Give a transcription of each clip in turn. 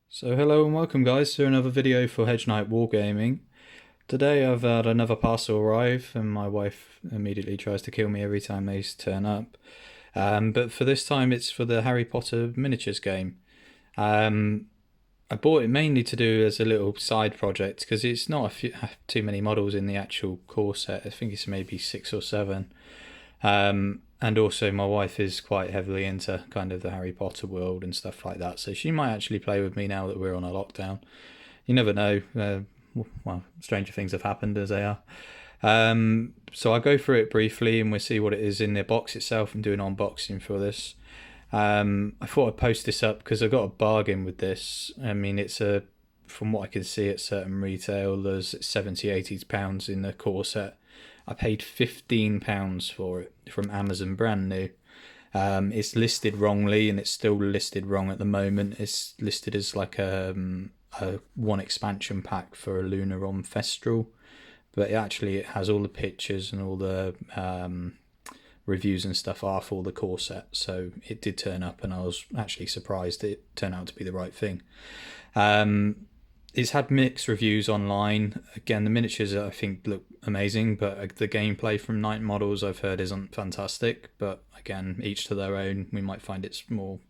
So hello and welcome guys to another video for Hedge Knight Wargaming. Today I've had another parcel arrive and my wife immediately tries to kill me every time they turn up. But for this time it's for the Harry Potter miniatures game. I bought it mainly to do as a little side project because it's not too many models in the actual core set. I think it's maybe 6 or 7. And also my wife is quite heavily into kind of the Harry Potter world and stuff like that, so she might actually play with me now that we're on a lockdown. You never know. Well, stranger things have happened as they are. So I'll go through it briefly and we'll see what it is in the box itself and do an unboxing for this. I thought I'd post this up because I got a bargain with this. I mean, from what I can see at certain retailers, it's 70, £80 in the core set. I paid £15 for it from Amazon, brand new. It's listed wrongly, and it's still listed wrong at the moment. It's listed as like a one expansion pack for a Lunaron Thestral, but it has all the pictures and all the reviews and stuff are for the core set. So it did turn up, and I was actually surprised it turned out to be the right thing. It's had mixed reviews online. Again, the miniatures I think look amazing, but the gameplay from Knight Models I've heard isn't fantastic. But again, each to their own. We might find it's more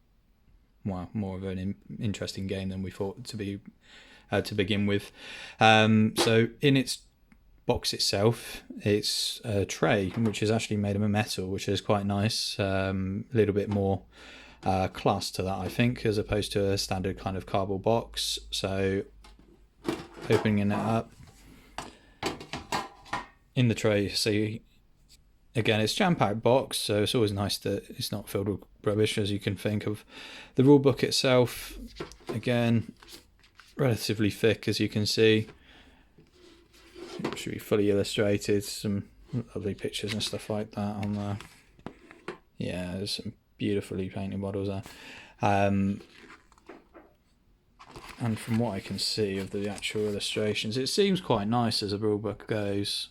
of an interesting game than we thought to be to begin with. So in its box itself, it's a tray which is actually made of a metal, which is quite nice. A little bit more class to that, I think, as opposed to a standard kind of cardboard box. So opening it up, in the tray, see, again, it's jam-packed box, so it's always nice that it's not filled with rubbish, as you can think of. The rule book itself, again, relatively thick, as you can see. It should be fully illustrated, some lovely pictures and stuff like that on there. Yeah, there's some beautifully painted models there. And from what I can see of the actual illustrations, it seems quite nice as a rule book goes.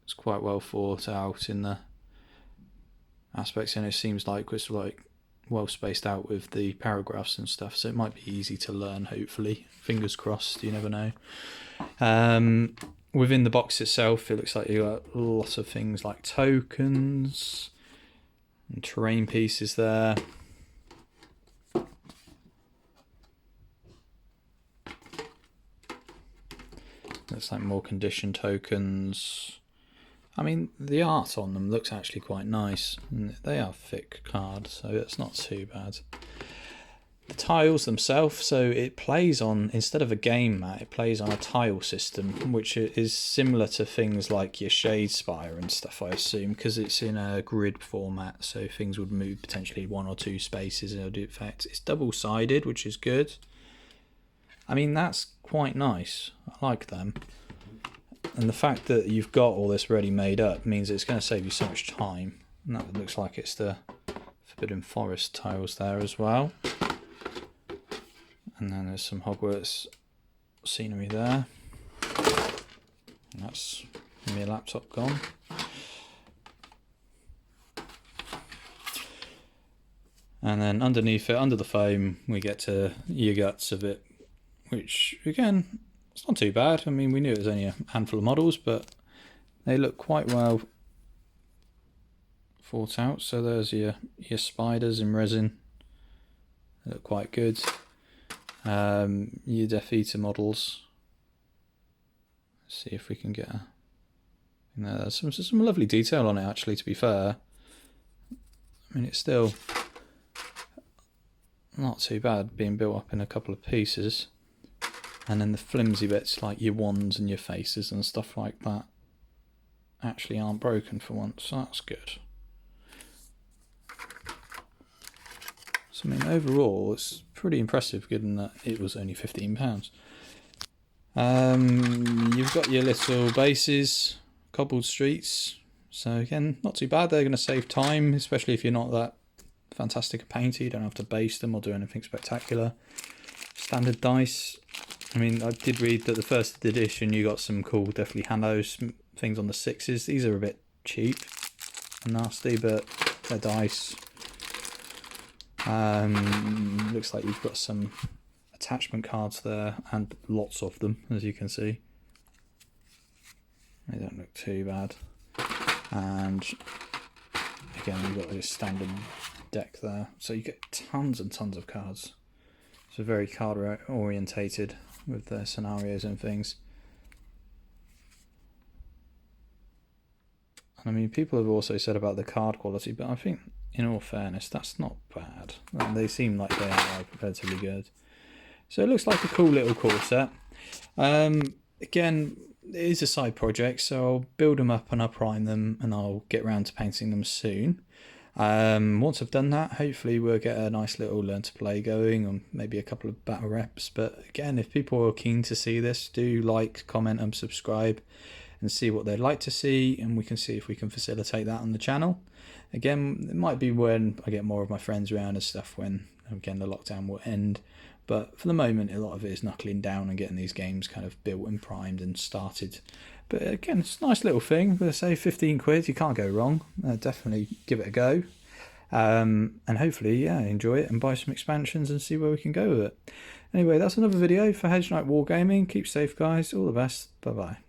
It's quite well thought out in the aspects, and it seems like it's like well spaced out with the paragraphs and stuff, so it might be easy to learn, hopefully. Fingers crossed, you never know. Within the box itself, it looks like you got lots of things like tokens and terrain pieces there. Looks like more condition tokens. I mean, the art on them looks actually quite nice. They are thick cards, so it's not too bad. The tiles themselves, so it plays on, instead of a game mat, it plays on a tile system, which is similar to things like your Shadespire and stuff, I assume, because it's in a grid format, so things would move potentially 1 or 2 spaces in a effect. It's double-sided, which is good. I mean, that's quite nice. I like them. And the fact that you've got all this ready made up means it's going to save you so much time. And that looks like it's the Forbidden Forest tiles there as well. And then there's some Hogwarts scenery there. And that's my laptop gone. And then underneath it, under the foam, we get to your guts of it, which again, it's not too bad. I mean, we knew it was only a handful of models, but they look quite well thought out. So there's your spiders in resin. They look quite good. Your Death Eater models. Let's see if we can get there's some lovely detail on it, actually, to be fair. I mean, it's still not too bad being built up in a couple of pieces. And then the flimsy bits like your wands and your faces and stuff like that actually aren't broken for once, so that's good. So I mean, overall it's pretty impressive given that it was only £15. You've got your little bases, cobbled streets, so again, not too bad. They're going to save time, especially if you're not that fantastic a painter. You don't have to base them or do anything spectacular. Standard dice. I mean, I did read that the first edition you got some cool, definitely Handos things on the 6s. These are a bit cheap and nasty, but they're dice. Looks like you've got some attachment cards there, and lots of them, as you can see. They don't look too bad. And again, we've got this standard deck there, so you get tons and tons of cards. So very card orientated with their scenarios and things. And I mean, people have also said about the card quality, but I think, in all fairness, that's not bad. They seem like they are relatively good. So it looks like a cool little core set. Again, it is a side project, so I'll build them up and I'll prime them, and I'll get around to painting them soon. Once I've done that, hopefully we'll get a nice little learn to play going, and maybe a couple of battle reps. But again, if people are keen to see this, do like, comment and subscribe and see what they'd like to see, and we can see if we can facilitate that on the channel. Again, it might be when I get more of my friends around and stuff, when again the lockdown will end. But for the moment, a lot of it is knuckling down and getting these games kind of built and primed and started. But again, it's a nice little thing. Let's say 15 quid, you can't go wrong. Definitely give it a go. And hopefully, yeah, enjoy it and buy some expansions and see where we can go with it. Anyway, that's another video for Hedge Knight Wargaming. Keep safe, guys. All the best. Bye-bye.